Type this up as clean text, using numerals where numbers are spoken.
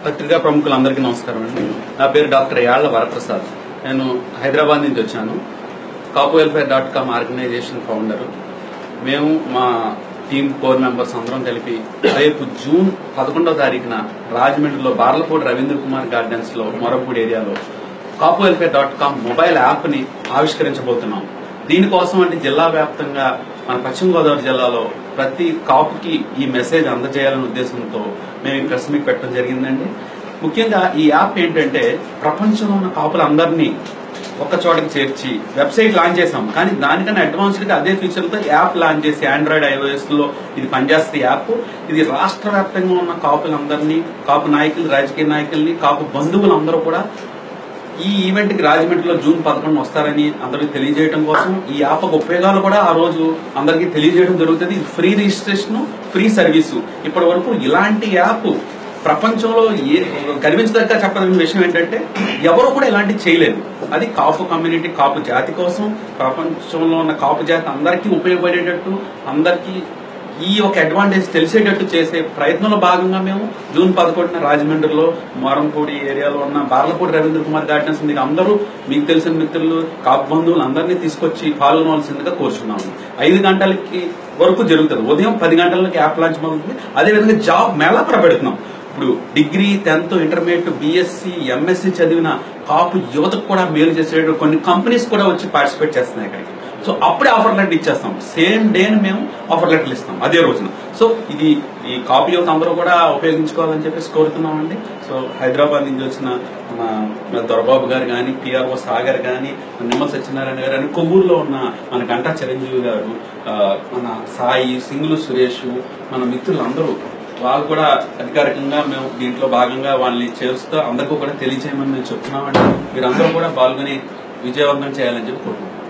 పత్రికా ప్రముఖులందరికీ నమస్కారం అండి. నా పేరు డాక్టర్ యాళ్ల వరప్రసాద్. నేను హైదరాబాద్ నుంచి వచ్చాను. CopWelfare.com organisation founder. మేము మా టీమ్ కోర్ మెంబర్స్ అందరం కలిపి రేపు జూన్ 11వ తారీఖున రాజమండ్రిలో బార్లపూడి రవీంద్ర కుమార్ గార్డెన్స్ లో మొరపూడి ఏరియాలో CopWelfare.com మొబైల్ యాప్ ని ఆవిష్కరించబోతున్నాం. దీనికోసం అంటే జిల్లా వ్యాప్తంగా మన పశ్చిమ గోదావరి జిల్లాలో ప్రతి కాపుకి ఈ మెసేజ్ అందజేయాలనే ఉద్దేశంతో మేము ఈ ప్రెస్ మీట్ పెట్టడం జరిగిందండి. ముఖ్యంగా ఈ యాప్ ఏంటంటే ప్రపంచంలో ఉన్న కాపులందరినీ ఒక్క చోటకి చేర్చి వెబ్సైట్ లాంచ్ చేసాం. కానీ దానికన్నా అడ్వాన్స్డ్ గా అదే ఫీచర్లతో యాప్ లాంచ్ చేసి ఆండ్రాయిడ్, iOS లో ఇది పనిచేస్తే యాప్ ఇది రాష్ట్ర వ్యాప్తంగా ఉన్న కాపులందరినీ, కాపు నాయకులు, రాజకీయ నాయకుల్ని, కాపు బంధువులందరూ కూడా ఈ ఈవెంట్ కి రాజమండ్రిలో జూన్ 11 వస్తారని అందరికి తెలియజేయడం కోసం ఈ యాప్ ఉపయోగాలు కూడా ఆ రోజు అందరికీ తెలియజేయడం జరుగుతుంది. Free registration, free service. ఇప్పటి వరకు ఇలాంటి యాప్ ప్రపంచంలో గర్వించదగ్గ చెప్పదగిన విషయం ఏంటంటే ఎవరు కూడా ఇలాంటివి చేయలేదు. అది కాపు కమ్యూనిటీ, కాపు జాతి కోసం, ప్రపంచంలో ఉన్న కాపు జాతి అందరికీ ఉపయోగపడేటట్టు, అందరికీ ఈ ఒక అడ్వాంటేజ్ తెలిసేటట్టు చేసే ప్రయత్నంలో భాగంగా మేము జూన్ 11న రాజమండ్రిలో మోరంపూడి ఏరియాలో ఉన్న బార్లపూడి రవీంద్ర కుమార్ గార్డెన్స్ మీకు అందరూ మీకు తెలిసిన మిత్రులు, కాపు బంధువులు అందరినీ తీసుకొచ్చి పాల్గొనవలసిందిగా కోరుచున్నాము. 5 గంటలకి వరకు జరుగుతుంది. ఉదయం 10 గంటలకి యాప్ లాంచ్ అవుతుంది. అదేవిధంగా జాబ్ మేళా కూడా పెడుతున్నాం. ఇప్పుడు degree, 10th, intermediate, BSc, MSc చదివిన కాపు యువతకు కూడా మేలు చేసే కొన్ని కంపెనీస్ కూడా వచ్చి పార్టిసిపేట్ చేస్తున్నాయి ఇక్కడికి. సో అప్పుడే ఆఫర్ లెటర్ ఇచ్చేస్తాం. సేమ్ డేని మేము ఆఫర్ లెటర్లు ఇస్తాం అదే రోజున. సో ఇది ఈ కాపీ యువత అందరూ కూడా ఉపయోగించుకోవాలని చెప్పేసి కోరుతున్నామండి. సో హైదరాబాద్ నుంచి వచ్చిన మన దొరబాబు గారు కానీ, PRO సాగర్ కానీ, నిమ్మల సత్యనారాయణ గారు అని, కొవ్వూరులో ఉన్న మన గంటా చిరంజీవి గారు, మన సాయి, సింగులు సురేష్, మన మిత్రులందరూ వాళ్ళు కూడా అధికారికంగా మేము దీంట్లో భాగంగా వాళ్ళని చేరుస్తూ అందరికీ కూడా తెలియజేయమని మేము చెప్తున్నామండి. మీరందరూ కూడా పాల్గొని విజయవంతం చేయాలని చెప్పి కోరుకుంటున్నాం.